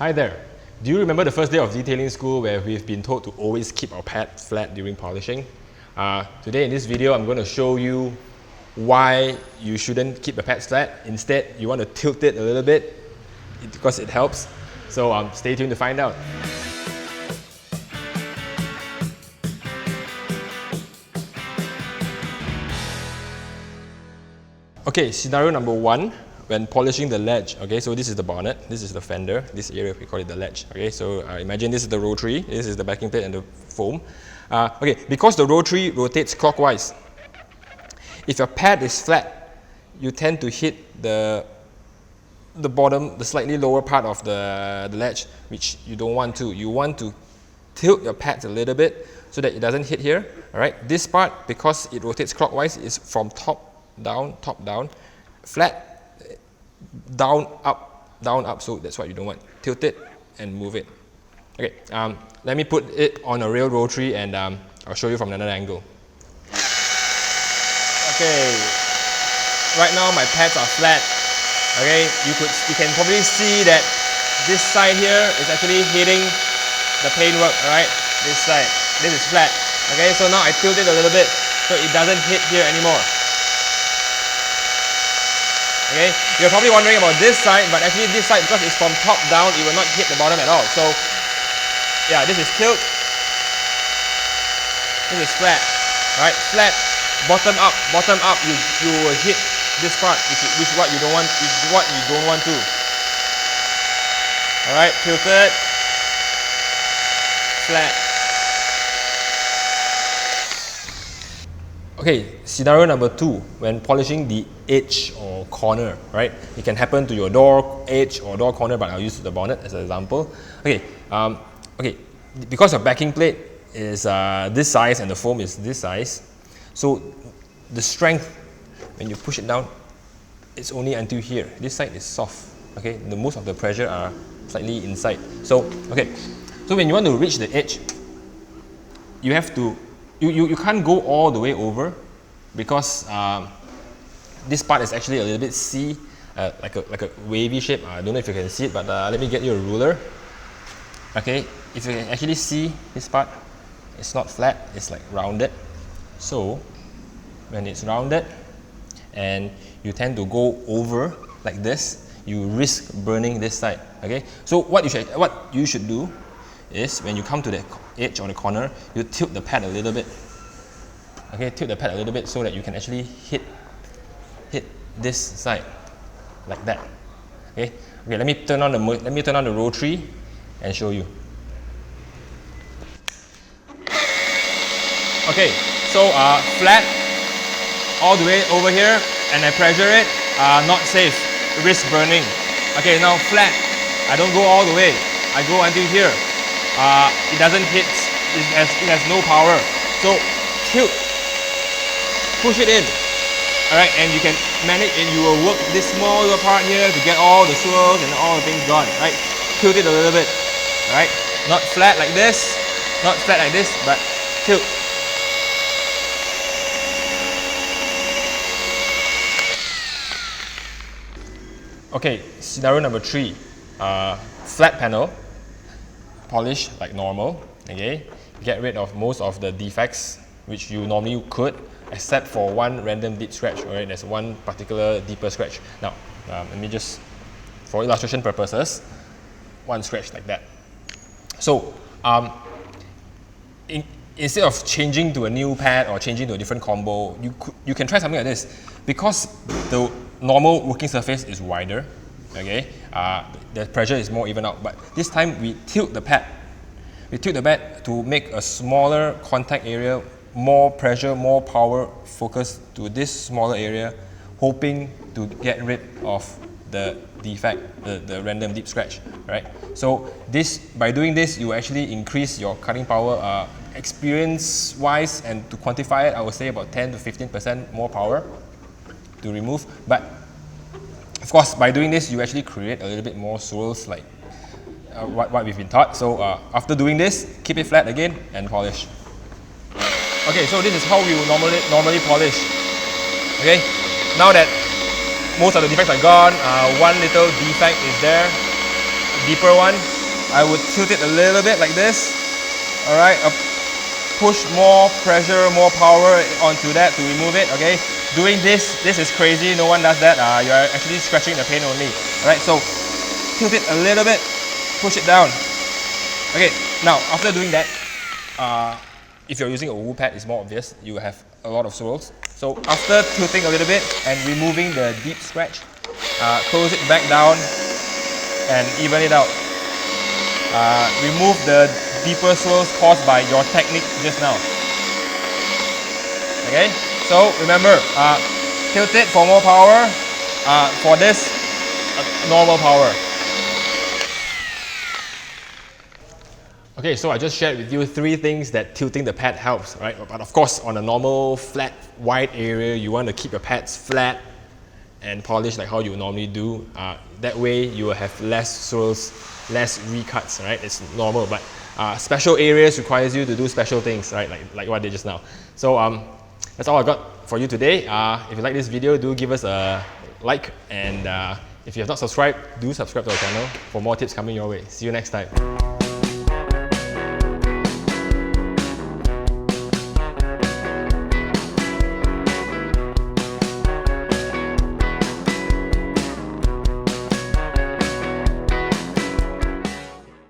Hi there. Do you remember the first day of detailing school where we've been told to always keep our pad flat during polishing? Today in this video, I'm going to show you why you shouldn't keep the pads flat. Instead, you want to tilt it a little bit because it helps. So stay tuned to find out. Okay, scenario number one. When polishing the ledge, okay, so this is the bonnet, this is the fender, this area we call it the ledge, okay, so imagine this is the rotary, this is the backing plate and the foam. Okay, because the rotary rotates clockwise, if your pad is flat, you tend to hit the bottom, the slightly lower part of the ledge, which you don't want to. You want to tilt your pads a little bit so that it doesn't hit here, alright. This part, because it rotates clockwise, is from top down, flat, down, up, so that's what you don't want. Tilt it and move it. Okay, let me put it on a real rotary and I'll show you from another angle. Okay, right now my pads are flat. Okay, you can probably see that this side here is actually hitting the paintwork, alright? This side, this is flat. Okay, so now I tilt it a little bit so it doesn't hit here anymore. Okay, you're probably wondering about this side, but actually this side, because it's from top down, it will not hit the bottom at all. So, yeah, this is tilt. This is flat. Alright, flat, bottom up, you will hit this part, which is what you don't want, to. Alright, tilted, flat. Okay, scenario number two, when polishing the edge or corner, right? It can happen to your door edge or door corner, but I'll use the bonnet as an example. Okay, because your backing plate is this size and the foam is this size, so the strength when you push it down, it's only until here. This side is soft. Okay, the most of the pressure are slightly inside. So when you want to reach the edge, you have to. You can't go all the way over because this part is actually a little bit C, like a wavy shape. I don't know if you can see it, but let me get you a ruler. Okay, if you can actually see this part, it's not flat, it's like rounded. So when it's rounded and you tend to go over like this, you risk burning this side. Okay, so what you should do is when you come to the edge or the corner, you tilt the pad a little bit. Okay, tilt the pad a little bit so that you can actually hit this side like that. Okay, let me turn on the rotary and show you. Okay, so flat all the way over here, and I pressure it. Not safe, risk burning. Okay, now flat. I don't go all the way. I go until here. It doesn't hit, it has no power. So tilt, push it in, alright, and you can manage, and you will work this small little part here to get all the swirls and all the things gone, right? Tilt it a little bit, alright? Not flat like this, but tilt. Okay, scenario number three, flat panel. Polish like normal, okay? Get rid of most of the defects which you normally could, except for one random deep scratch, alright? There's one particular deeper scratch. Now, let me just, for illustration purposes, one scratch like that. So, instead of changing to a new pad or changing to a different combo, you can try something like this. Because the normal working surface is wider, okay, the pressure is more even out, but this time we tilt the pad. We tilt the pad to make a smaller contact area, more pressure, more power focused to this smaller area, hoping to get rid of the defect, the random deep scratch, right? So by doing this, you actually increase your cutting power, experience-wise, and to quantify it, I would say about 10 to 15% more power to remove. But of course, by doing this, you actually create a little bit more swirls like what we've been taught. So after doing this, keep it flat again and polish. Okay, so this is how we will normally polish. Okay, now that most of the defects are gone, one little defect is there. deeper one, I would tilt it a little bit like this. Alright, push more pressure, more power onto that to remove it, okay? Doing this is crazy, no one does that. You're actually scratching the paint only. Alright, so tilt it a little bit, push it down. Okay, now after doing that, if you're using a wool pad, it's more obvious. You have a lot of swirls. So after tilting a little bit and removing the deep scratch, close it back down and even it out. Remove the deeper swirls caused by your technique just now. Okay, so remember, tilt it for more power. For this, normal power. Okay, so I just shared with you 3 things that tilting the pad helps, right? But of course, on a normal, flat, wide area, you want to keep your pads flat and polished like how you normally do. That way, you will have less swirls, less recuts, right? It's normal, but special areas requires you to do special things, right? Like what I did just now. So that's all I got for you today. If you like this video, do give us a like, and if you have not subscribed, do subscribe to our channel for more tips coming your way. See you next time.